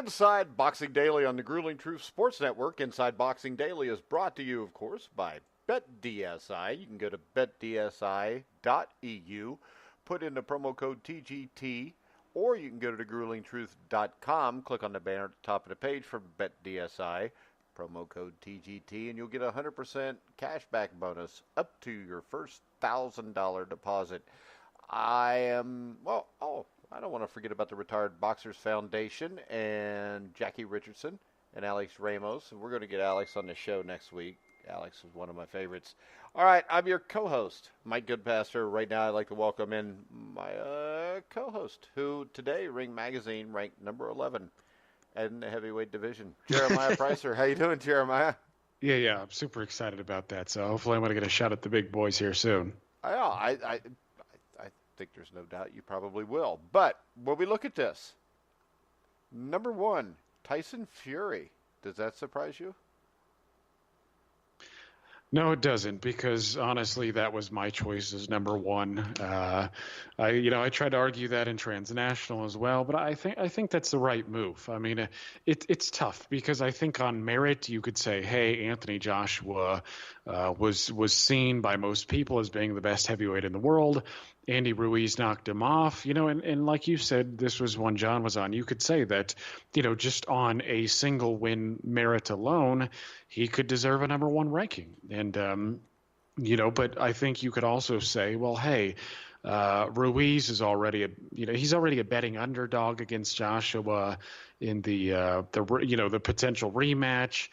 Inside Boxing Daily on the Grueling Truth Sports Network. Inside Boxing Daily is brought to you, of course, by BetDSI. You can go to betdsi.eu, put in the promo code TGT, or you can go to thegruelingtruth.com, click on the banner at the top of the page for BetDSI, promo code TGT, and you'll get a 100% cashback bonus up to your first $1,000 deposit. I don't want to forget about the Retired Boxers Foundation and Jackie Richardson and Alex Ramos. And we're going to get Alex on the show next week. Alex is one of my favorites. All right, I'm your co-host, Mike Goodpaster. Right now, I'd like to welcome in my co-host, who today, Ring Magazine, ranked number 11 in the heavyweight division, Jeremiah Preisser. How you doing, Jeremiah? Yeah, I'm super excited about that. So hopefully I'm going to get a shot at the big boys here soon. I think there's no doubt you probably will. But when we look at this, number 1, Tyson Fury. Does that surprise you? No, it doesn't, because honestly, that was my choice as number 1. I tried to argue that in transnational as well, but I think that's the right move. I mean, it's tough because I think on merit you could say, hey, Anthony Joshua was seen by most people as being the best heavyweight in the world. Andy Ruiz knocked him off, and like you said, this was when John was on. You could say that, just on a single win merit alone, he could deserve a number 1 ranking. And, but I think you could also say, well, hey, Ruiz is already he's already a betting underdog against Joshua in the potential rematch.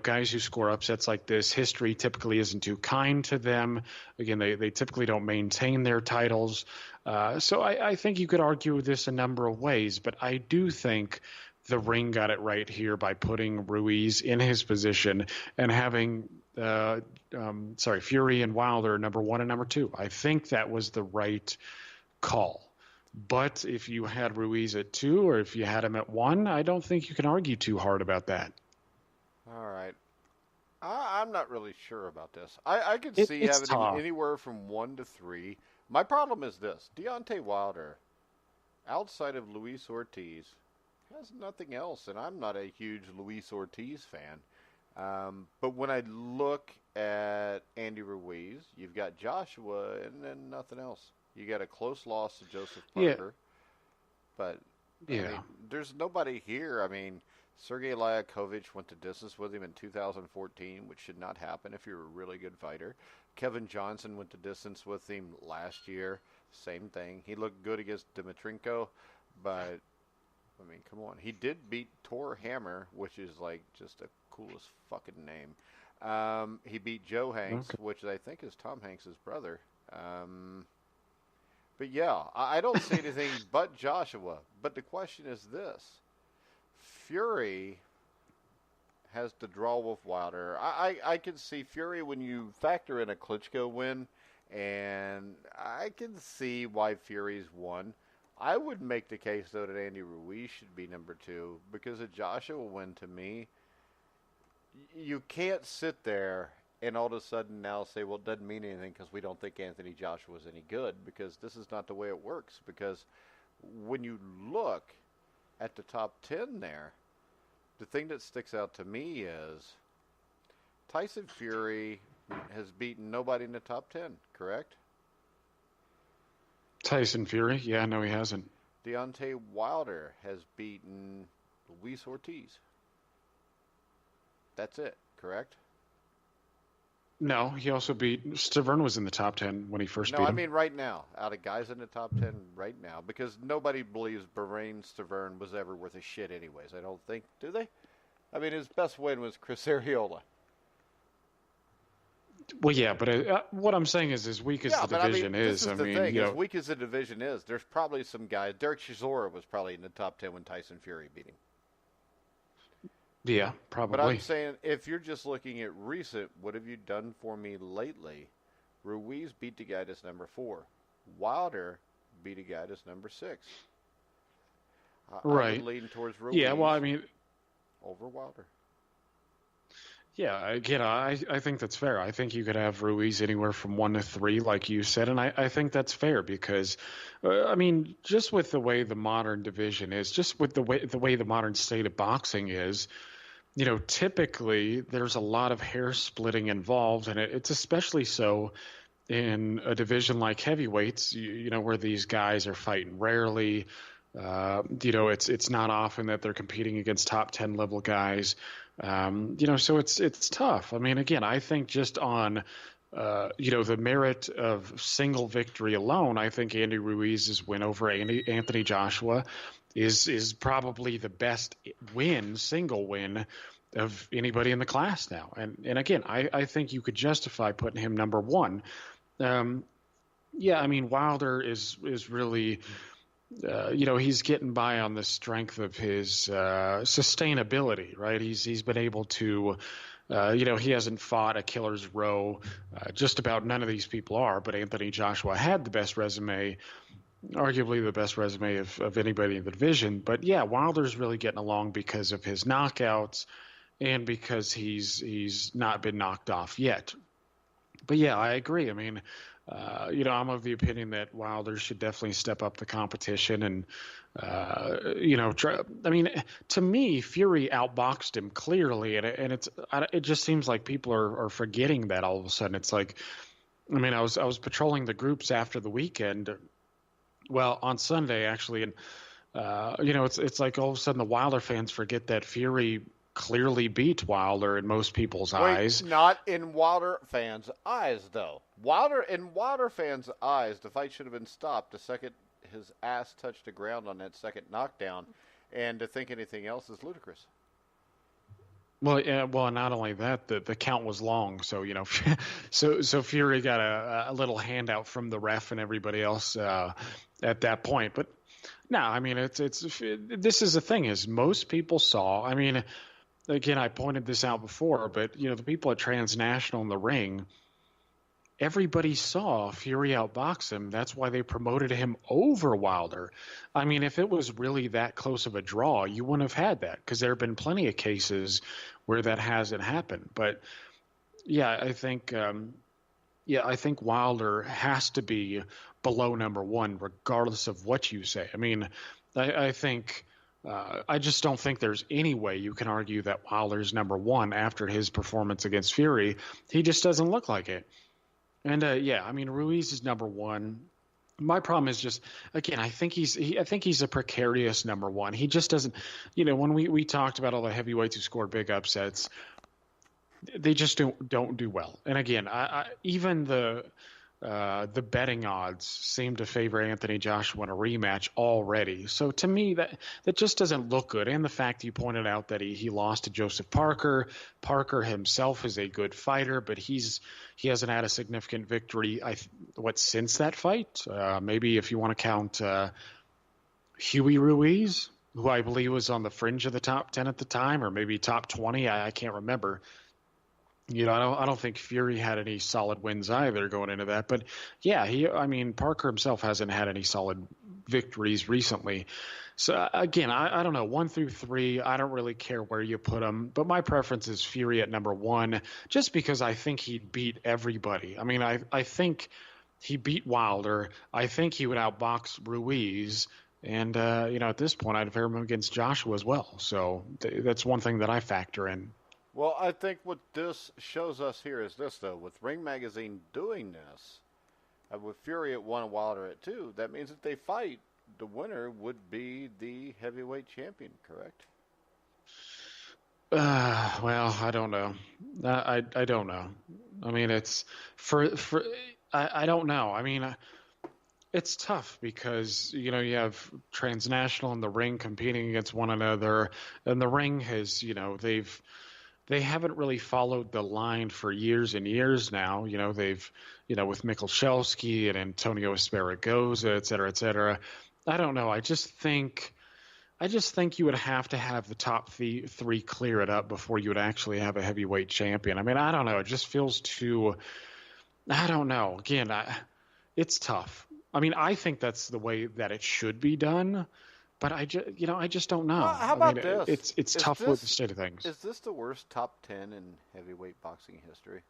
Guys who score upsets like this, history typically isn't too kind to them. Again, they typically don't maintain their titles. So I think you could argue this a number of ways, but I do think the Ring got it right here by putting Ruiz in his position and having Fury and Wilder number 1 and number 2. I think that was the right call. But if you had Ruiz at 2 or if you had him at 1, I don't think you can argue too hard about that. All right. I'm not really sure about this. I could see having him anywhere from 1 to 3. My problem is this. Deontay Wilder, outside of Luis Ortiz, has nothing else, and I'm not a huge Luis Ortiz fan. But when I look at Andy Ruiz, you've got Joshua and then nothing else. You got a close loss to Joseph Parker. Yeah. But I mean, there's nobody here. I mean, Sergey Liakovich went to distance with him in 2014, which should not happen if you're a really good fighter. Kevin Johnson went to distance with him last year. Same thing. He looked good against Dimitrenko, but, I mean, come on. He did beat Tor Hammer, which is, like, just the coolest fucking name. He beat Joe Hanks, which I think is Tom Hanks' brother. But, yeah, I don't see anything but Joshua. But the question is this. Fury has to draw with Wilder. I can see Fury when you factor in a Klitschko win, and I can see why Fury's won. I would make the case, though, that Andy Ruiz should be number 2 because a Joshua win, to me, you can't sit there and all of a sudden now say, well, it doesn't mean anything because we don't think Anthony Joshua is any good, because this is not the way it works. Because when you look at the top 10 there, the thing that sticks out to me is Tyson Fury has beaten nobody in the top 10, correct? Tyson Fury? Yeah, no, he hasn't. Deontay Wilder has beaten Luis Ortiz. That's it, correct? No, he also beat Stavern was in the top 10 when he first beat him. No, I mean right now, out of guys in the top 10 right now, because nobody believes Bahrain Stavern was ever worth a shit anyways. I don't think, do they? I mean, his best win was Chris Arreola. Well, yeah, but what I'm saying is, as weak as the division is, as weak as the division is, there's probably some guys. Derek Chisora was probably in the top 10 when Tyson Fury beat him. Yeah, probably. But I'm saying, if you're just looking at recent, what have you done for me lately? Ruiz beat the guy that's number 4. Wilder beat a guy that's number 6. Right. I would lean towards Ruiz. Yeah, well, I mean, over Wilder. Yeah, again, I think that's fair. I think you could have Ruiz anywhere from 1 to 3, like you said, and I think that's fair because, I mean, just with the way the modern division is, just with the way the modern state of boxing is, typically there's a lot of hair splitting involved, and it's especially so in a division like heavyweights, where these guys are fighting rarely. It's not often that they're competing against top 10 level guys. So it's tough. I mean, again, I think just on, the merit of single victory alone, I think Andy Ruiz's win over Anthony Joshua is probably the best single win of anybody in the class now. And again, I think you could justify putting him number 1. I mean, Wilder is really, he's getting by on the strength of his sustainability, right? He's been able to, he hasn't fought a killer's row. Just about none of these people are, but Anthony Joshua had the best resume, arguably the best resume of anybody in the division. But yeah, Wilder's really getting along because of his knockouts and because he's not been knocked off yet. But yeah, I agree. I mean, I'm of the opinion that Wilder should definitely step up the competition and, try. I mean, to me, Fury outboxed him clearly, and it just seems like people are forgetting that all of a sudden. It's like, I mean, I was patrolling the groups after the weekend, well, on Sunday actually, and it's like all of a sudden the Wilder fans forget that Fury clearly beat Wilder in most people's eyes. Not in Wilder fans' eyes, though. In Wilder fans' eyes, the fight should have been stopped the second his ass touched the ground on that second knockdown, and to think anything else is ludicrous. Well, yeah. Well, not only that, the count was long, so so Fury got a little handout from the ref and everybody else at that point. But no, I mean this is the thing is most people saw. I mean, again, I pointed this out before, but the people at Transnational in the ring, everybody saw Fury outbox him. That's why they promoted him over Wilder. I mean, if it was really that close of a draw, you wouldn't have had that because there have been plenty of cases where that hasn't happened. But yeah, I think Wilder has to be below number 1, regardless of what you say. I mean, I think. I just don't think there's any way you can argue that Wilder's number 1 after his performance against Fury. He just doesn't look like it. And I mean, Ruiz is number 1. My problem is just, again, I think he's a precarious number 1. He just doesn't, when we talked about all the heavyweights who scored big upsets, they just don't do well. And again, even the betting odds seem to favor Anthony Joshua in a rematch already. So to me, that just doesn't look good. And the fact you pointed out that he lost to Joseph Parker. Parker himself is a good fighter, but he hasn't had a significant victory. Since that fight? Maybe if you want to count Huey Ruiz, who I believe was on the fringe of the top 10 at the time, or maybe top 20. I can't remember. I don't think Fury had any solid wins either going into that. But yeah, Parker himself hasn't had any solid victories recently. So again, I don't know, 1 through 3, I don't really care where you put them. But my preference is Fury at number 1, just because I think he'd beat everybody. I mean, I think he beat Wilder. I think he would outbox Ruiz. And, at this point, I'd favor him against Joshua as well. So that's one thing that I factor in. Well, I think what this shows us here is this, though. With Ring Magazine doing this, with Fury at 1 and Wilder at 2, that means if they fight, the winner would be the heavyweight champion, correct? Well, I don't know. I don't know. I mean, it's I don't know. I mean, it's tough because, you have Transnational and the Ring competing against one another, and the Ring has, they haven't really followed the line for years and years now. They've, with Michalczewski and Antonio Esparagoza, et cetera, et cetera. I don't know. I just think you would have to have the top 3 clear it up before you would actually have a heavyweight champion. I mean, I don't know. It just feels too, I don't know. Again, it's tough. I mean, I think that's the way that it should be done. but I just don't know. How about this? It's tough with the state of things. Is this the worst top 10 in heavyweight boxing history?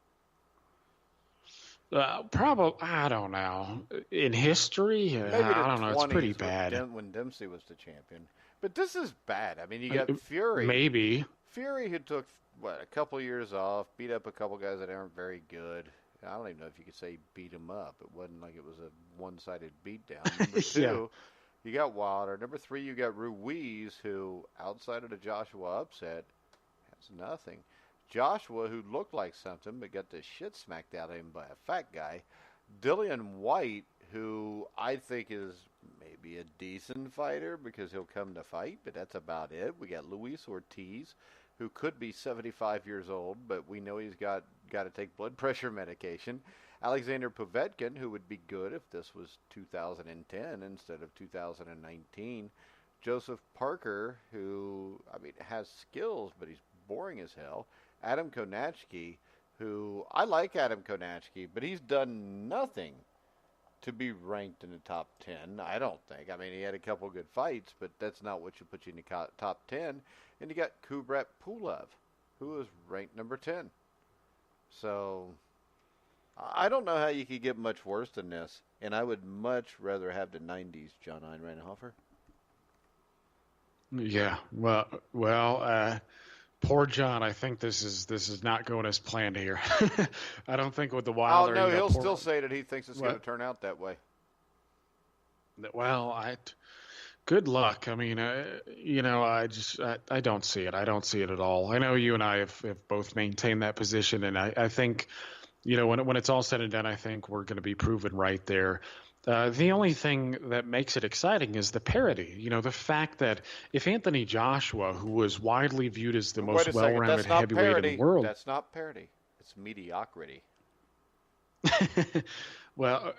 Probably, I don't know. In history, I don't know. It's pretty bad. When Dempsey was the champion. But this is bad. I mean, you got Fury. Maybe. Fury, who took, a couple years off, beat up a couple guys that aren't very good. I don't even know if you could say beat him up. It wasn't like it was a one-sided beatdown. Number two, you got Wilder. Number three, you got Ruiz, who, outside of the Joshua upset, has nothing. Joshua, who looked like something, but got the shit smacked out of him by a fat guy. Dillian White, who I think is maybe a decent fighter because he'll come to fight, but that's about it. We got Luis Ortiz, who could be 75 years old, but we know he's got to take blood pressure medication. Alexander Povetkin, who would be good if this was 2010 instead of 2019. Joseph Parker, who, has skills, but he's boring as hell. Adam Konachki, who, I like Adam Konachki, but he's done nothing to be ranked in the top 10, I don't think. He had a couple good fights, but that's not what should put you in the top 10. And you got Kubrat Pulev, who is ranked number 10. So, I don't know how you could get much worse than this, and I would much rather have the 90s John Einreinhofer. Yeah, well, poor John. I think this is not going as planned here. I don't think with the Wilder. Oh no, he'll still say that he thinks it's going to turn out that way. Well, good luck. I don't see it. I don't see it at all. I know you and I have both maintained that position, and I think, when it's all said and done, I think we're going to be proven right there. The only thing that makes it exciting is the parity. The fact that if Anthony Joshua, who was widely viewed as the most well-rounded heavyweight in the world. That's not parity. It's mediocrity. Well,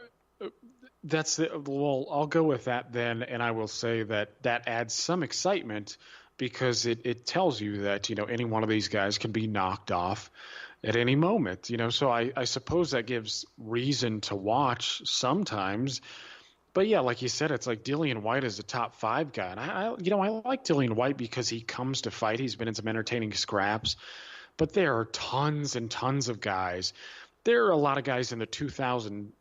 I'll go with that then, and I will say that adds some excitement because it tells you that, any one of these guys can be knocked off at any moment, so I suppose that gives reason to watch sometimes. But yeah, like you said, it's like Dillian White is a top 5 guy. And I like Dillian White because he comes to fight. He's been in some entertaining scraps, but there are tons and tons of guys. There are a lot of guys in the 2000,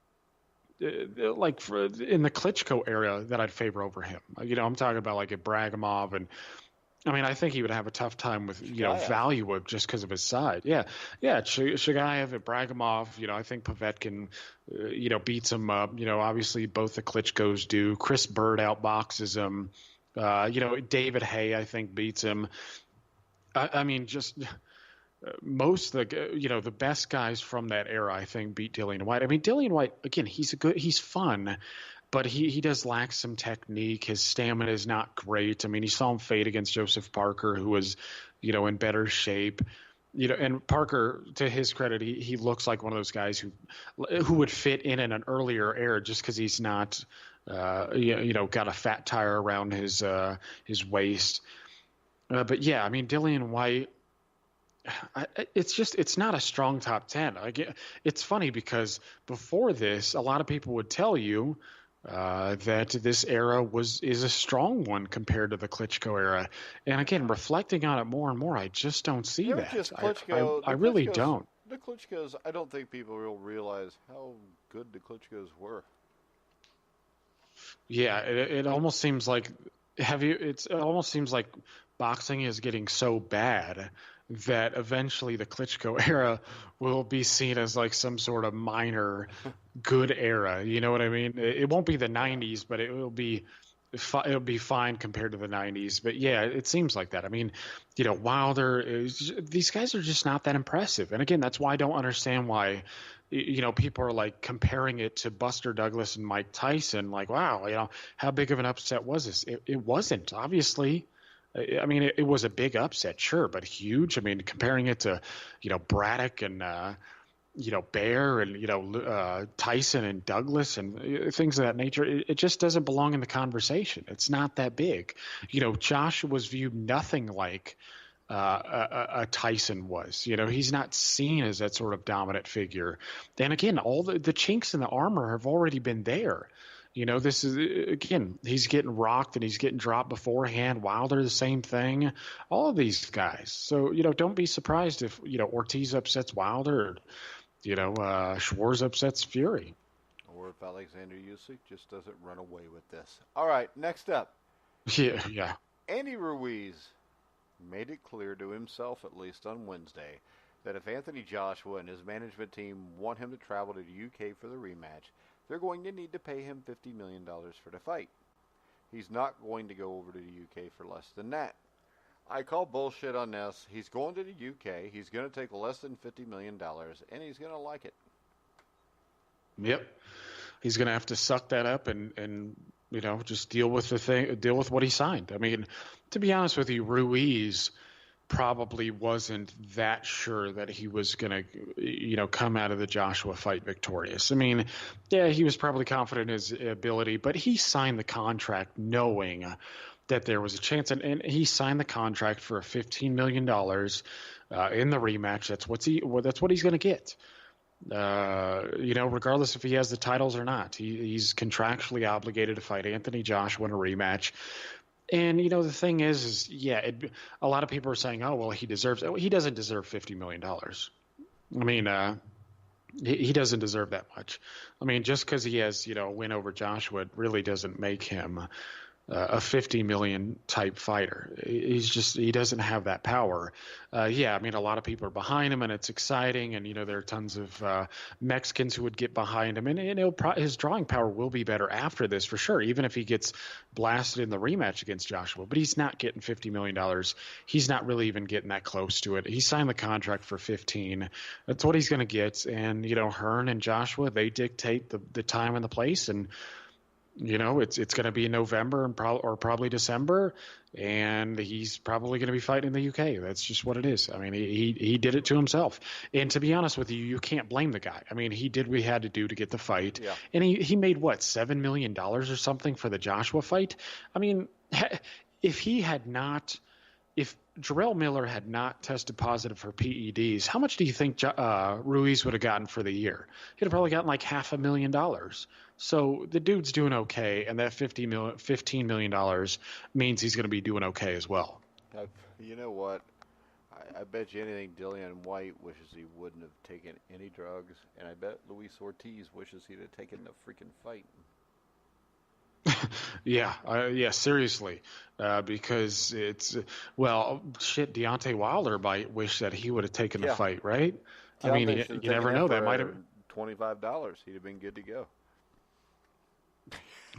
in the Klitschko era that I'd favor over him. I'm talking about like a Bragimov and, I think he would have a tough time with, Valuev just because of his side. Yeah. Shagayev and Bragimov, I think Povetkin, beats him up. Obviously both the Klitschkos do. Chris Bird outboxes him. David Hay, I think, beats him. Most of the, the best guys from that era, I think, beat Dillian White. Dillian White, again, he's fun. But he does lack some technique. His stamina is not great. You saw him fade against Joseph Parker, who was, in better shape. And Parker, to his credit, he looks like one of those guys who would fit in an earlier era just because he's not, got a fat tire around his waist. But yeah, Dillian White. It's not a strong top 10. It's funny because before this, a lot of people would tell you that this era is a strong one compared to the Klitschko era. And again, reflecting on it more and more, I just don't see that. I really don't. The Klitschkos, I don't think people will realize how good the Klitschkos were. Yeah, it almost seems like it almost seems like boxing is getting so bad that eventually the Klitschko era will be seen as like some sort of minor good era. You know what I mean? It won't be the 90s, but it'll be fine compared to the 90s. But yeah, it seems like that. Wilder, these guys are just not that impressive. And again, that's why I don't understand why, people are like comparing it to Buster Douglas and Mike Tyson. Like, wow, how big of an upset was this? It wasn't, obviously. It was a big upset, sure, but huge. Comparing it to, Braddock and, Bear and, Tyson and Douglas and things of that nature, it just doesn't belong in the conversation. It's not that big. Josh was viewed nothing like a Tyson was. He's not seen as that sort of dominant figure. Then again, all the chinks in the armor have already been there. This is, again, he's getting rocked and he's getting dropped beforehand. Wilder, the same thing. All of these guys. So, don't be surprised if, Ortiz upsets Wilder or, Schwarz upsets Fury. Or if Alexander Usyk just doesn't run away with this. All right, next up. Yeah. Andy Ruiz made it clear to himself, at least on Wednesday, that if Anthony Joshua and his management team want him to travel to the UK for the rematch, they're going to need to pay him $50 million for the fight. He's not going to go over to the UK for less than that. I call bullshit on this. He's going to the UK. He's going to take less than $50 million, and he's going to like it. Yep. He's going to have to suck that up and just deal with what he signed. I mean, to be honest with you, Ruiz probably wasn't that sure that he was going to, come out of the Joshua fight victorious. I mean, yeah, he was probably confident in his ability, but he signed the contract knowing that there was a chance, and he signed the contract for $15 million in the rematch. That's what he's going to get. Regardless if he has the titles or not, he's contractually obligated to fight Anthony Joshua in a rematch. And, the thing is a lot of people are saying, oh, well, he doesn't deserve $50 million. I mean, he doesn't deserve that much. I mean, just because he has, a win over Joshua, it really doesn't make him a 50 million type fighter. He doesn't have that power. I mean, a lot of people are behind him and it's exciting. And, there are tons of Mexicans who would get behind him, and his drawing power will be better after this for sure, even if he gets blasted in the rematch against Joshua. But he's not getting $50 million. He's not really even getting that close to it. He signed the contract for 15. That's what he's going to get. And, Hearn and Joshua, they dictate the time and the place. And, it's going to be in November or probably December, and he's probably going to be fighting in the UK. That's just what it is. I mean, he did it to himself. And to be honest with you, you can't blame the guy. I mean, he did what he had to do to get the fight. Yeah. And he made, $7 million or something for the Joshua fight? I mean, if Jarrell Miller had not tested positive for PEDs, how much do you think Ruiz would have gotten for the year? He'd have probably gotten like $500,000. So the dude's doing okay, and that $15 million means he's going to be doing okay as well. You know what? I bet you anything Dillian White wishes he wouldn't have taken any drugs, and I bet Luis Ortiz wishes he'd have taken the freaking fight. Yeah, seriously, because Deontay Wilder might wish that he would have taken the fight, right? I mean, you never know. That might have $25. He'd have been good to go.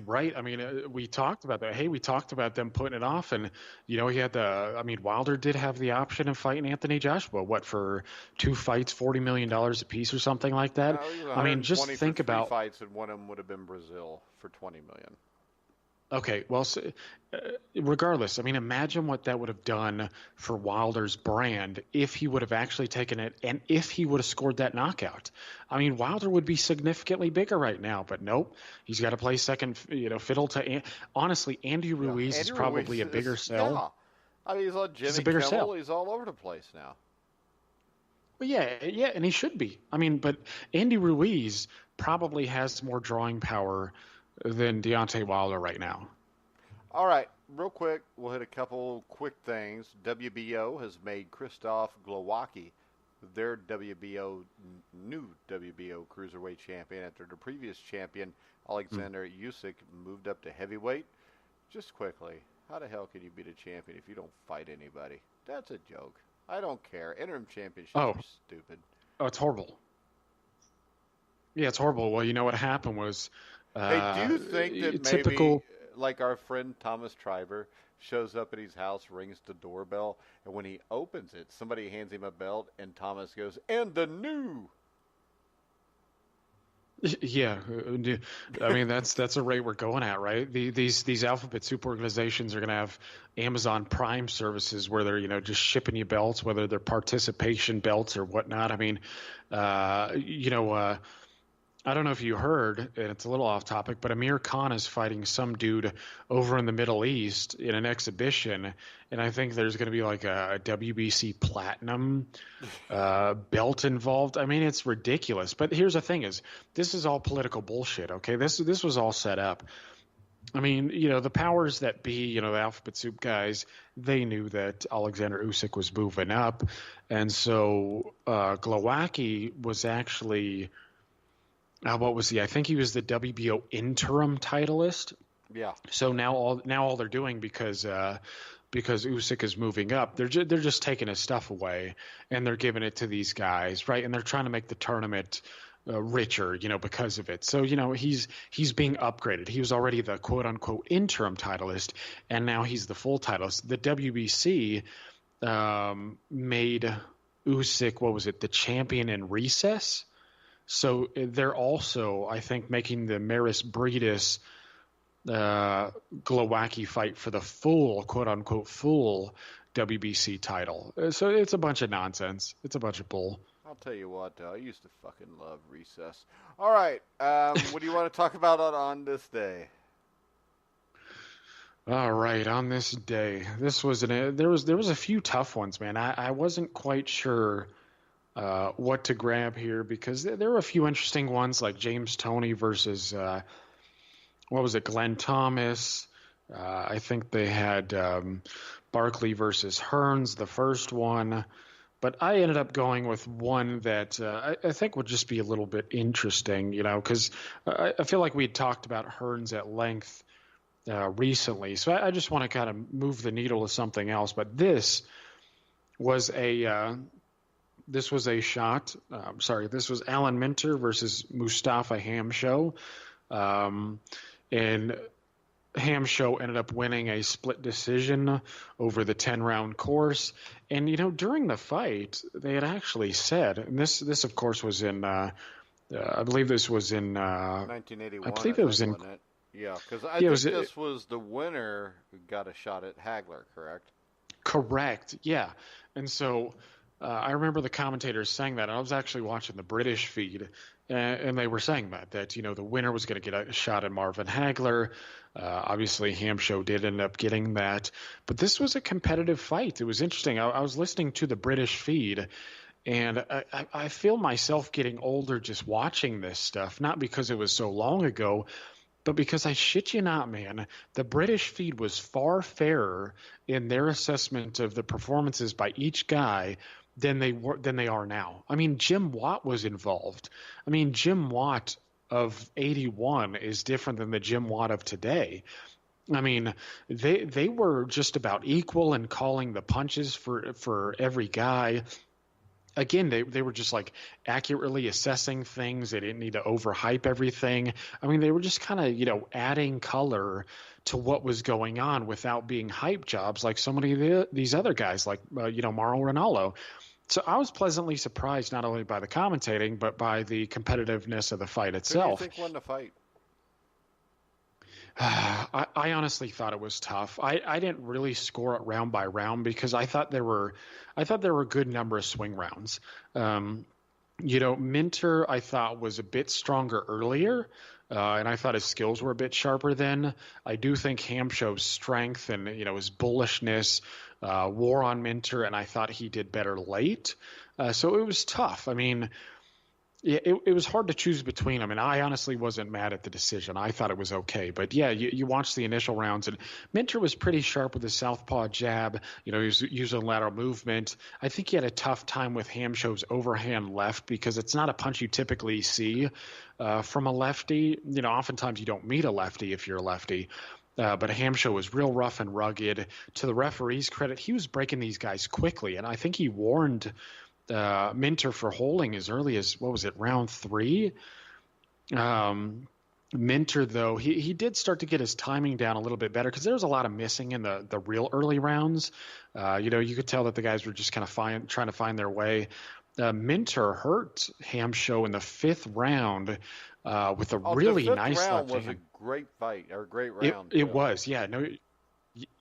Right. I mean, we talked about that. Hey, we talked about them putting it off, and Wilder did have the option of fighting Anthony Joshua. What, for 2 fights, $40 million a piece or something like that? No, I mean, just think about 3 fights, and one of them would have been Brazil for $20 million. Okay, well, regardless, I mean, imagine what that would have done for Wilder's brand if he would have actually taken it and if he would have scored that knockout. I mean, Wilder would be significantly bigger right now, but nope, he's got to play second, fiddle to. Honestly, Andy Ruiz is probably a bigger sell. Yeah. I mean, he's on Jimmy Kimmel. Sell. He's all over the place now. Well, yeah, and he should be. I mean, but Andy Ruiz probably has more drawing power than Deontay Wilder right now. All right, real quick, we'll hit a couple quick things. WBO has made Krzysztof Glowacki their new WBO cruiserweight champion after the previous champion, Alexander Usyk, moved up to heavyweight. Just quickly, how the hell can you be the champion if you don't fight anybody? That's a joke. I don't care. Interim championships are stupid. Oh, it's horrible. Yeah, it's horrible. Well, you know what happened was... Hey, do you think that maybe, like our friend Thomas Triber shows up at his house, rings the doorbell, and when he opens it, somebody hands him a belt, and Thomas goes, "And the new." Yeah, I mean that's a rate we're going at, right? These alphabet soup organizations are going to have Amazon Prime services where they're just shipping you belts, whether they're participation belts or whatnot. I mean, I don't know if you heard, and it's a little off topic, but Amir Khan is fighting some dude over in the Middle East in an exhibition, and I think there's going to be like a WBC Platinum belt involved. I mean, it's ridiculous. But here's the thing: is this is all political bullshit? Okay, this was all set up. I mean, the powers that be, the alphabet soup guys, they knew that Alexander Usyk was moving up, and so Glowacki was actually. What was he? I think he was the WBO interim titleist. Yeah. So now all they're doing because Usyk is moving up, they're just taking his stuff away and they're giving it to these guys, right? And they're trying to make the tournament richer, because of it. So he's being upgraded. He was already the quote unquote interim titleist, and now he's the full titleist. The WBC made Usyk, what was it, the champion in recess. So they're also, I think, making the Maris Breedis Glowacki fight for the full, quote-unquote, full WBC title. So it's a bunch of nonsense. It's a bunch of bull. I'll tell you what, I used to fucking love recess. All right, what do you want to talk about on this day? All right, on this day, there was a few tough ones, man. I wasn't quite sure what to grab here because there were a few interesting ones like James Toney versus Glenn Thomas. I think they had Barkley versus Hearns, the first one, but I ended up going with one that I think would just be a little bit interesting, because I feel like we had talked about Hearns at length recently, so I just want to kind of move the needle to something else. But this was a shot. This was Alan Minter versus Mustafa Hamsho. And Hamsho ended up winning a split decision over the 10-round course. And, during the fight, they had actually said, and this of course was in, I believe this was in 1981. I believe it was in. Yeah, because I think this was the winner who got a shot at Hagler, correct? Correct, yeah. And so I remember the commentators saying that. I was actually watching the British feed, and they were saying that the winner was going to get a shot at Marvin Hagler. Obviously, Hamsho did end up getting that. But this was a competitive fight. It was interesting. I was listening to the British feed, and I feel myself getting older just watching this stuff, not because it was so long ago, but because I shit you not, man, the British feed was far fairer in their assessment of the performances by each guy than they are now. I mean, Jim Watt was involved. I mean, Jim Watt of 81 is different than the Jim Watt of today. I mean, they were just about equal in calling the punches for every guy. Again, they were just like accurately assessing things. They didn't need to overhype everything. I mean, they were just kind of, adding color to what was going on without being hype jobs like so many of these other guys like, Mauro Ranallo. So I was pleasantly surprised not only by the commentating, but by the competitiveness of the fight itself. Who do you think won the fight? I honestly thought it was tough. I didn't really score it round by round because I thought there were a good number of swing rounds. Minter I thought was a bit stronger earlier, and I thought his skills were a bit sharper then. I do think Hamsho's strength and his bullishness wore on Minter, and I thought he did better late. So it was tough. I mean, it was hard to choose between them, and I honestly wasn't mad at the decision. I thought it was okay. But, yeah, you watched the initial rounds, and Minter was pretty sharp with his southpaw jab. He was using lateral movement. I think he had a tough time with Hamsho's overhand left because it's not a punch you typically see from a lefty. Oftentimes you don't meet a lefty if you're a lefty. But Hamsho was real rough and rugged. To the referee's credit, he was breaking these guys quickly, and I think he warned – Minter for holding as early as, round 3? Minter, though, he did start to get his timing down a little bit better because there was a lot of missing in the real early rounds. You could tell that the guys were just kind of trying to find their way. Minter hurt Hamsho in the 5th round with a really nice left hand. The 5th round was a great fight, or a great round. It was, yeah. No,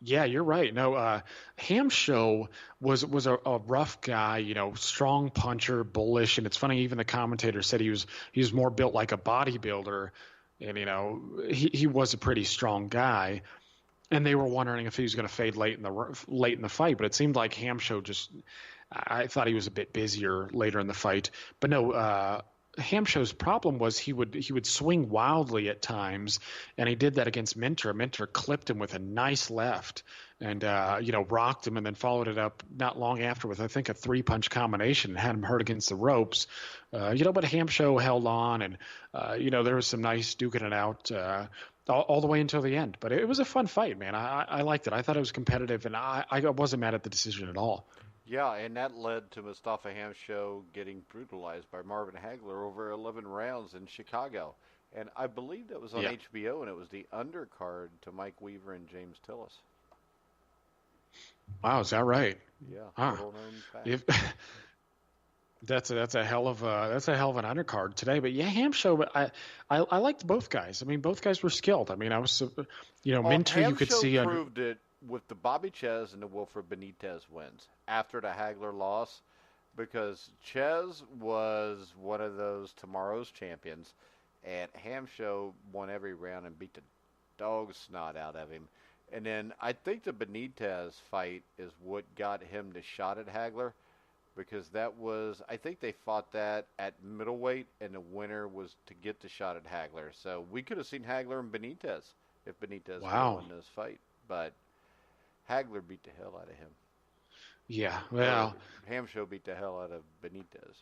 Yeah, you're right. No, Hamshow was a rough guy, strong puncher, bullish, and it's funny. Even the commentator said he was more built like a bodybuilder, and he was a pretty strong guy. And they were wondering if he was going to fade late in the fight, but it seemed like Hamshow just. I thought he was a bit busier later in the fight, but no. Hamshow's problem was he would swing wildly at times, and he did that against Minter. Minter clipped him with a nice left, and rocked him, and then followed it up not long after with I think a 3-punch combination, and had him hurt against the ropes. But Hamshow held on, and there was some nice duking it out. All the way until the end, but it was a fun fight, man. I liked it. I thought it was competitive, and I wasn't mad at the decision at all. Yeah, and that led to Mustafa Hamshow getting brutalized by Marvin Hagler over 11 rounds in Chicago. And I believe that was on HBO, and it was the undercard to Mike Weaver and James Tillis. Wow, is that right? Yeah. Huh. That's a hell of an undercard today. But yeah, Hamshow. I liked both guys. I mean, both guys were skilled. I mean, Minter. You could see proved it with the Bobby Chez and the Wilfred Benitez wins after the Hagler loss, because Chez was one of those tomorrow's champions, and Hamshow won every round and beat the dog snot out of him. And then I think the Benitez fight is what got him the shot at Hagler, because I think they fought that at middleweight, and the winner was to get the shot at Hagler. So we could have seen Hagler and Benitez if Benitez won this fight, but Hagler beat the hell out of him. Yeah, well, Hamshow beat the hell out of Benitez.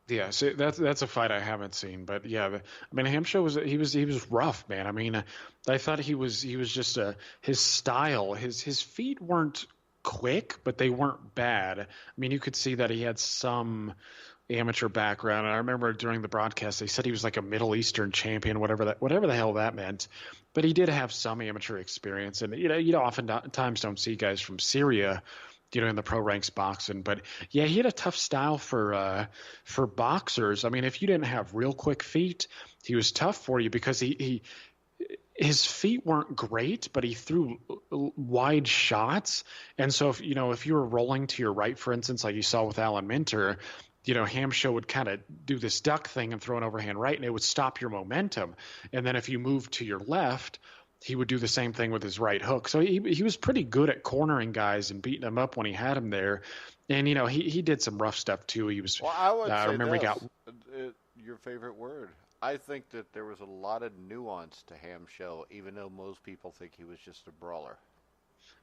Yeah, so that's a fight I haven't seen, but yeah, I mean, Hamshow was rough, man. I mean, I thought he was just his style, his feet weren't quick, but they weren't bad. I mean, you could see that he had some amateur background, and I remember during the broadcast they said he was like a Middle Eastern champion, whatever the hell that meant. But he did have some amateur experience, and you oftentimes don't see guys from Syria, in the pro ranks boxing. But yeah, he had a tough style for boxers. I mean, if you didn't have real quick feet, he was tough for you because his feet weren't great, but he threw wide shots. And so if you were rolling to your right, for instance, like you saw with Alan Minter, Hamshow would kind of do this duck thing and throw an overhand right, and it would stop your momentum. And then if you moved to your left, he would do the same thing with his right hook. So he was pretty good at cornering guys and beating them up when he had them there. And, he did some rough stuff too. He was, well, I would say remember your favorite word. I think that there was a lot of nuance to Hamshow, even though most people think he was just a brawler.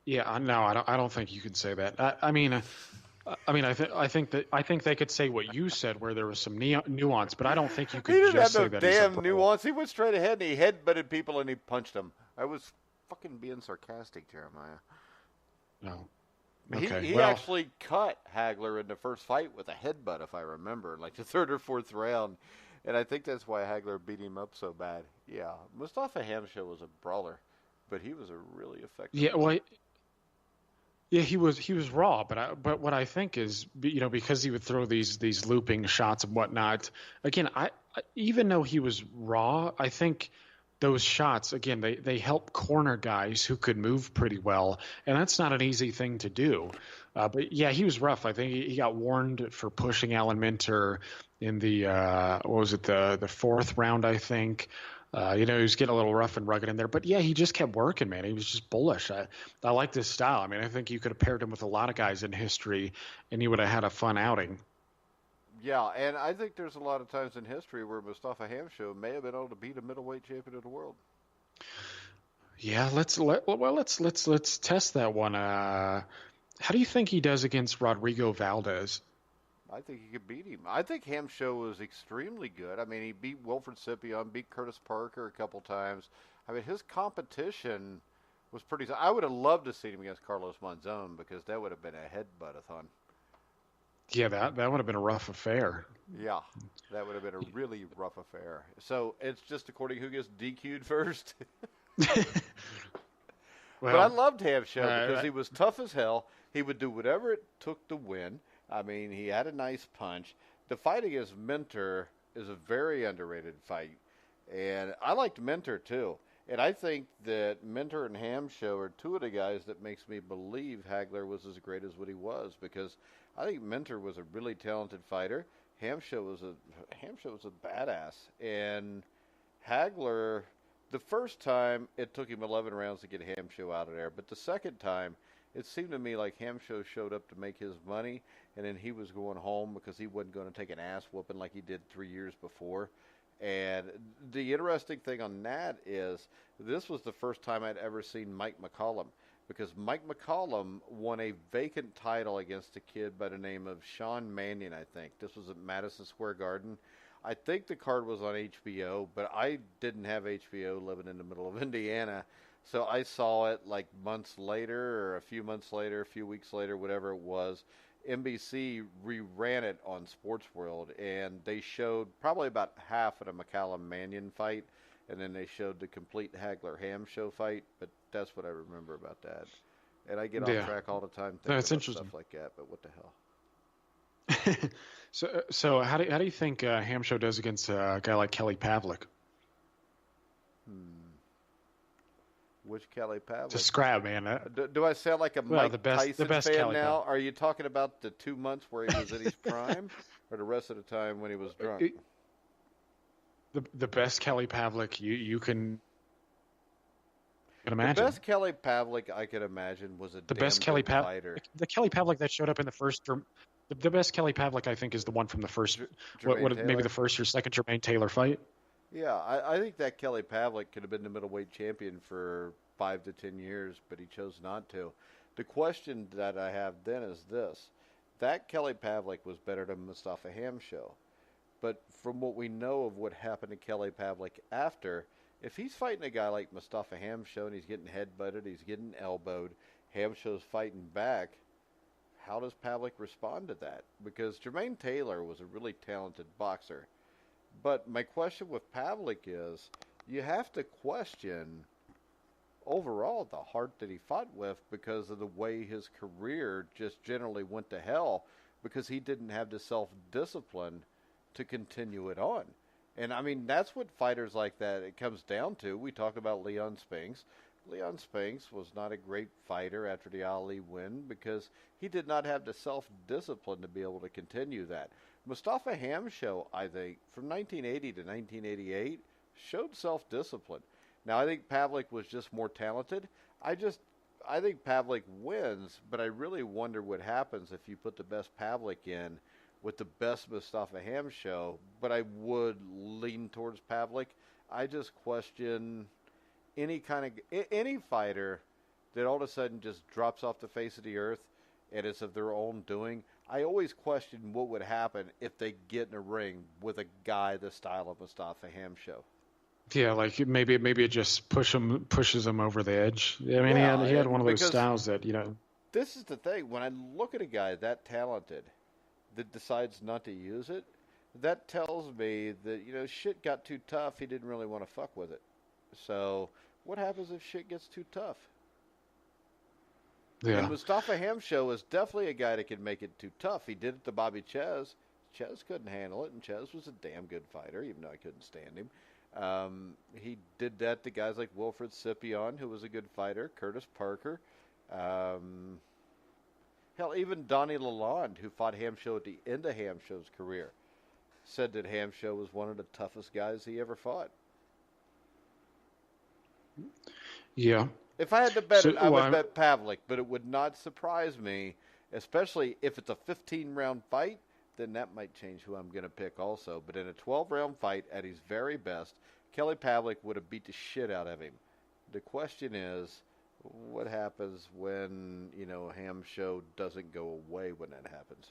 Yeah, no, I don't think you could say that. I think they could say what you said, where there was some nuance, but I don't think you could just say that. He didn't have no damn nuance. He went straight ahead and he headbutted people and he punched them. I was fucking being sarcastic, Jeremiah. No. Okay. He actually cut Hagler in the first fight with a headbutt, if I remember, like the third or fourth round. And I think that's why Hagler beat him up so bad. Yeah, Mustafa Hamshow was a brawler, but he was a really effective. Yeah, well, yeah, he was raw, but what I think is, because he would throw these looping shots and whatnot. Again, I even though he was raw, I think those shots, again, they help corner guys who could move pretty well, and that's not an easy thing to do. But yeah, he was rough. I think he got warned for pushing Alan Minter in the the fourth round, I think. He was getting a little rough and rugged in there, but yeah, he just kept working, man. He was just bullish. I like this style. I mean, I think you could have paired him with a lot of guys in history, and he would have had a fun outing. Yeah, and I think there's a lot of times in history where Mustafa Hamshow may have been able to beat a middleweight champion of the world. Yeah, let's test that one. How do you think he does against Rodrigo Valdez? I think he could beat him. I think Hamshow was extremely good. I mean, he beat Wilfred Scipion, beat Curtis Parker a couple times. I mean, his competition was pretty. I would have loved to see him against Carlos Monzon, because that would have been a headbutt-a-thon. Yeah, that would have been a rough affair. Yeah, that would have been a really rough affair. So it's just according who gets DQ'd first. But I loved Hamshow because he was tough as hell. He would do whatever it took to win. I mean, he had a nice punch. The fight against Minter is a very underrated fight. And I liked Minter, too. And I think that Minter and Hamsho are two of the guys that makes me believe Hagler was as great as what he was, because I think Minter was a really talented fighter. Hamsho was a badass, and Hagler, the first time it took him 11 rounds to get Hamsho out of there, but the second time it seemed to me like Hamsho showed up to make his money, and then he was going home because he wasn't going to take an ass whooping like he did 3 years before. And the interesting thing on that is this was the first time I'd ever seen Mike McCollum, because Mike McCollum won a vacant title against a kid by the name of Sean Mannion, I think. This was at Madison Square Garden. I think the card was on HBO, but I didn't have HBO living in the middle of Indiana. So I saw it like months later, or a few months later, a few weeks later, whatever it was. NBC reran it on Sports World, and they showed probably about half of the McCallum-Mannion fight, and then they showed the complete Hagler-Hamsho fight, but that's what I remember about that. And I get off track all the time thinking about stuff like that, but what the hell? So how do you think Hamsho does against a guy like Kelly Pavlik? Which Kelly Pavlik? Describe, man. Do I sound like a Mike Tyson fan Kelly now? Are you talking about the 2 months where he was in his prime, or the rest of the time when he was drunk? The best Kelly Pavlik you can imagine. The best Kelly Pavlik I could imagine was the best Kelly fighter. The Kelly Pavlik that showed up in the first. The best Kelly Pavlik I think is the one from the first. Maybe the first or second Jermaine Taylor fight. Yeah, I think that Kelly Pavlik could have been the middleweight champion for 5 to 10 years, but he chose not to. The question that I have then is this. That Kelly Pavlik was better than Mustafa Hamsho. But from what we know of what happened to Kelly Pavlik after, if he's fighting a guy like Mustafa Hamsho and he's getting headbutted, he's getting elbowed, Hamsho's fighting back, how does Pavlik respond to that? Because Jermaine Taylor was a really talented boxer. But my question with Pavlik is, you have to question overall the heart that he fought with, because of the way his career just generally went to hell, because he didn't have the self-discipline to continue it on. And I mean, that's what fighters like that, it comes down to. We talk about Leon Spinks. Leon Spinks was not a great fighter after the Ali win because he did not have the self-discipline to be able to continue that. Mustafa Hamsho, I think, from 1980 to 1988, showed self-discipline. Now, I think Pavlik was just more talented. I think Pavlik wins, but I really wonder what happens if you put the best Pavlik in with the best Mustafa Hamsho, but I would lean towards Pavlik. I just question any fighter that all of a sudden just drops off the face of the earth and it's of their own doing. I always question what would happen if they get in a ring with a guy the style of Mustafa Hamsho. Yeah, like maybe it just pushes him over the edge. I mean, he had one of those styles that, you know. This is the thing. When I look at a guy that talented that decides not to use it, that tells me that, you know, shit got too tough. He didn't really want to fuck with it. So what happens if shit gets too tough? Yeah. And Mustafa Hamsho is definitely a guy that could make it too tough. He did it to Bobby Ches. Ches couldn't handle it, and Ches was a damn good fighter, even though I couldn't stand him. He did that to guys like Wilfred Scipion, who was a good fighter, Curtis Parker. Hell, even Donnie Lalonde, who fought Hamsho at the end of Hamsho's career, said that Hamsho was one of the toughest guys he ever fought. Yeah. If I had to bet I would bet Pavlik, but it would not surprise me, especially if it's a 15-round fight, then that might change who I'm going to pick also. But in a 12-round fight, at his very best, Kelly Pavlik would have beat the shit out of him. The question is, what happens when, you know, Hamsho doesn't go away when that happens?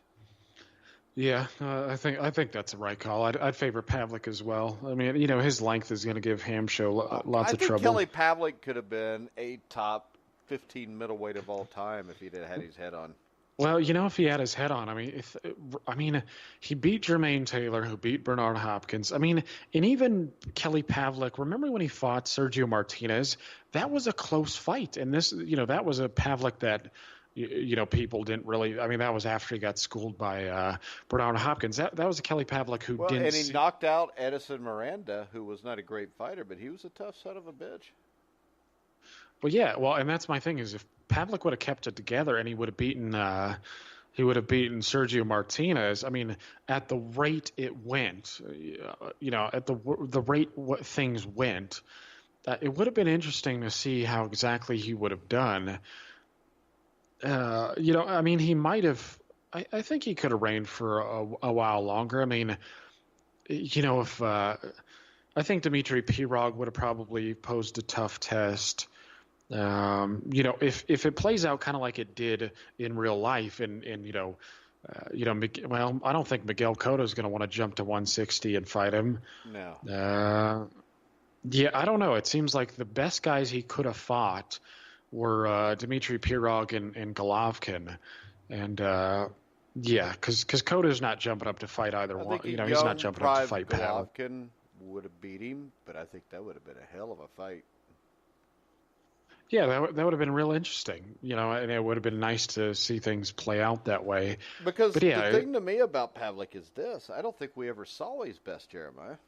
Yeah, I think that's a right call. I'd favor Pavlik as well. I mean, you know, his length is going to give Hamsho lots of trouble. I think Kelly Pavlik could have been a top 15 middleweight of all time if he'd had his head on. Well, you know, if he had his head on, I mean, he beat Jermaine Taylor, who beat Bernard Hopkins. I mean, and even Kelly Pavlik. Remember when he fought Sergio Martinez? That was a close fight, and this, you know, that was a Pavlik that, you know, people didn't really. I mean, that was after he got schooled by Bernard Hopkins. That was a Kelly Pavlik who didn't. And he knocked out Edison Miranda, who was not a great fighter, but he was a tough son of a bitch. Well, yeah. Well, and that's my thing is if Pavlik would have kept it together and he would have beaten Sergio Martinez. I mean, at the rate it went, at the rate what things went, it would have been interesting to see how exactly he would have done. I mean, he might have. I think he could have reigned for a while longer. I mean, if I think Dmitry Pirog would have probably posed a tough test. If it plays out kind of like it did in real life, and I don't think Miguel Cotto is going to want to jump to 160 and fight him. No. Yeah, I don't know. It seems like the best guys he could have fought were Dmitry Pirog and Golovkin, and because Cotto's not jumping up to fight either one. He's not jumping up to fight Pavlik. Golovkin would have beat him, but I think that would have been a hell of a fight. Yeah, that would have been real interesting, and it would have been nice to see things play out that way. Because the thing to me about Pavlik is this: I don't think we ever saw his best, Jeremiah.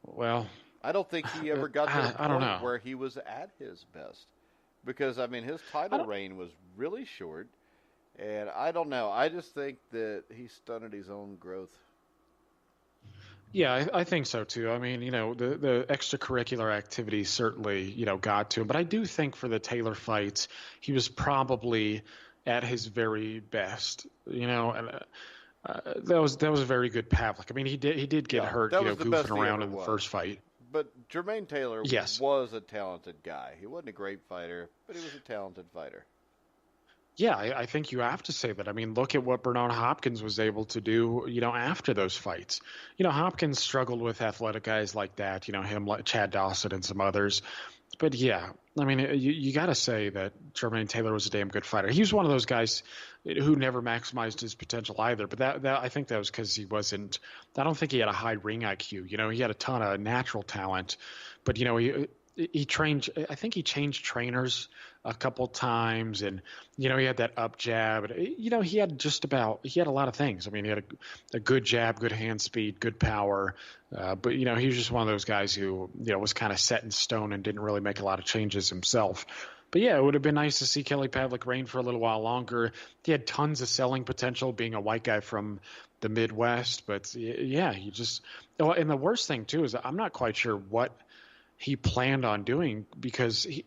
Well, I don't think he ever got to the point where he was at his best. Because, I mean, his title reign was really short, and I don't know. I just think that he stunted his own growth. Yeah, I think so too. I mean, the extracurricular activities certainly, got to him. But I do think for the Taylor fights, he was probably at his very best. And that was a very good Pavlik. I mean, he did get hurt, goofing around in the first fight. But Jermaine Taylor was a talented guy. He wasn't a great fighter, but he was a talented fighter. Yeah, I think you have to say that. I mean, look at what Bernard Hopkins was able to do, after those fights. Hopkins struggled with athletic guys like that, him, like Chad Dawson and some others. But yeah, I mean, you got to say that Jermaine Taylor was a damn good fighter. He was one of those guys who never maximized his potential either. But that I think that was because he wasn't. I don't think he had a high ring IQ. He had a ton of natural talent, but he trained. I think he changed trainers a couple times, and he had that up jab. He had a lot of things. I mean, he had a good jab, good hand speed, good power. But he was just one of those guys who was kind of set in stone and didn't really make a lot of changes himself. But yeah, it would have been nice to see Kelly Pavlik reign for a little while longer. He had tons of selling potential, being a white guy from the Midwest. But yeah, and the worst thing too is I'm not quite sure what he planned on doing, because he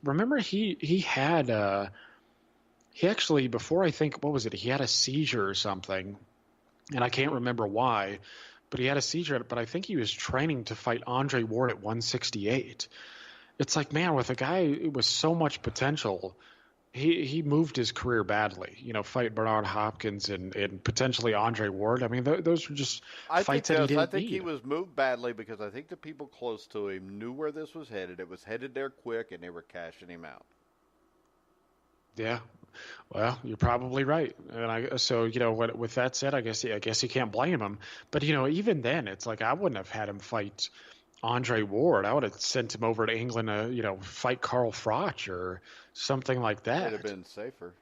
actually, before, I think, what was it? He had a seizure or something, and I can't remember why, but he had a seizure. But I think he was training to fight Andre Ward at 168. It's like, man, with a guy with so much potential, he moved his career badly. Fight Bernard Hopkins and potentially Andre Ward. I mean, those were just fights that he didn't need. I think he was moved badly because I think the people close to him knew where this was headed. It was headed there quick, and they were cashing him out. Yeah, well, you're probably right. And with that said, I guess you can't blame him. But even then, it's like I wouldn't have had him fight Andre Ward. I would have sent him over to England to fight Carl Froch or something like that. Would have been safer.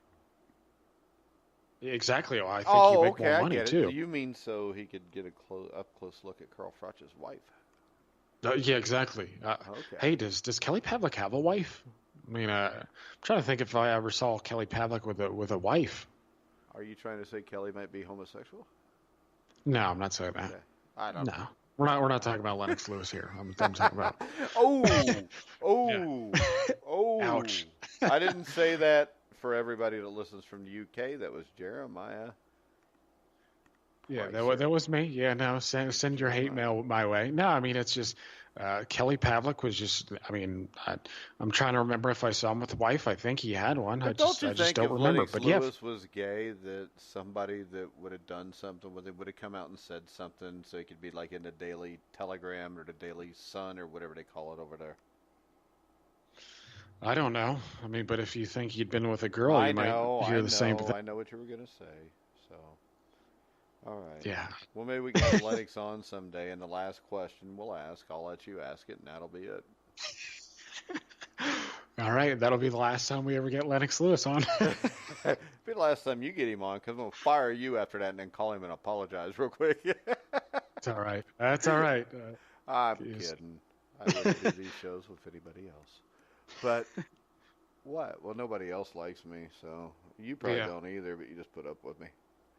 Exactly. Well, I think you make more money too. You mean so he could get up close look at Carl Froch's wife? Yeah, exactly. Okay. Hey, does Kelly Pavlik have a wife? I mean, I'm trying to think if I ever saw Kelly Pavlik with a wife. Are you trying to say Kelly might be homosexual? No, I'm not saying that. Okay. I don't know. We're not talking about Lennox Lewis here. I'm talking about. Ouch! I didn't say that for everybody that listens from the UK. That was Jeremiah. Yeah, that was me. Yeah, no, send your hate mail my way. No, I mean, it's just Kelly Pavlik was just. I mean, I'm trying to remember if I saw him with a wife. I think he had one. But I just don't remember. Lennox Lewis was gay, that somebody that would have done something with it would have come out and said something, so he could be like in the Daily Telegram or the Daily Sun or whatever they call it over there. I don't know. I mean, but if you think he'd been with a girl, you might hear the same thing. I know what you were going to say. So, all right. Yeah. Well, maybe we get Lennox on someday, and the last question we'll ask, I'll let you ask it, and that'll be it. All right. That'll be the last time we ever get Lennox Lewis on. It'll be the last time you get him on, because I'm going to fire you after that and then call him and apologize real quick. It's all right. That's all right. I'm kidding. I wouldn't do these shows with anybody else. But what? Well, nobody else likes me, so you probably don't either. But you just put up with me.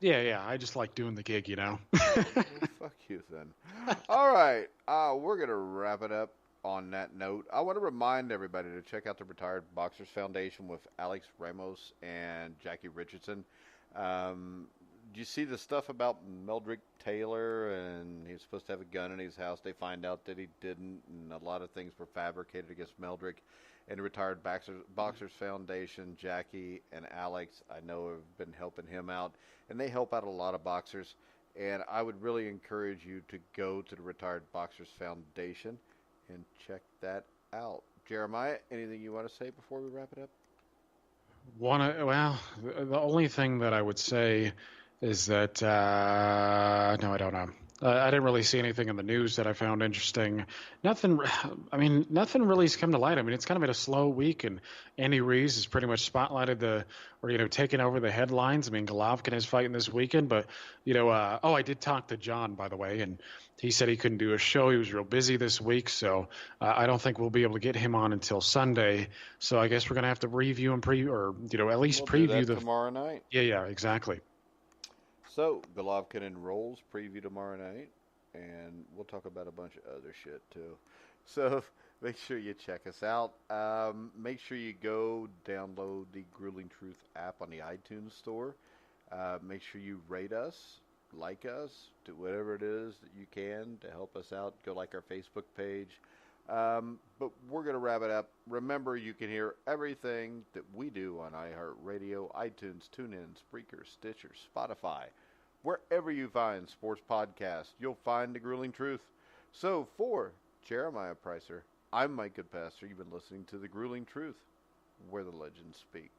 Yeah. I just like doing the gig, Well, fuck you then. All right, we're gonna wrap it up on that note. I want to remind everybody to check out the Retired Boxers Foundation with Alex Ramos and Jackie Richardson. Do you see the stuff about Meldrick Taylor and he was supposed to have a gun in his house? They find out that he didn't, and a lot of things were fabricated against Meldrick. And the Retired Boxers Foundation, Jackie and Alex, I know have been helping him out, and they help out a lot of boxers. And I would really encourage you to go to the Retired Boxers Foundation and check that out. Jeremiah, anything you want to say before we wrap it up? Well, the only thing that I would say is that no, I don't know. I didn't really see anything in the news that I found interesting. Nothing really has come to light. I mean, it's kind of been a slow week, and Andy Ruiz has pretty much spotlighted taken over the headlines. I mean, Golovkin is fighting this weekend, but, I did talk to John, by the way, and he said he couldn't do a show. He was real busy this week, so I don't think we'll be able to get him on until Sunday. So I guess we're going to have to review and at least preview tomorrow night. Yeah, exactly. So, Golovkin and Rolls preview tomorrow night, and we'll talk about a bunch of other shit, too. So, make sure you check us out. Make sure you go download the Grueling Truth app on the iTunes store. Make sure you rate us, like us, do whatever it is that you can to help us out. Go like our Facebook page. But we're going to wrap it up. Remember, you can hear everything that we do on iHeartRadio, iTunes, TuneIn, Spreaker, Stitcher, Spotify. Wherever you find sports podcasts, you'll find the Grueling Truth. So for Jeremiah Preisser, I'm Mike Goodpaster. You've been listening to the Grueling Truth, where the legends speak.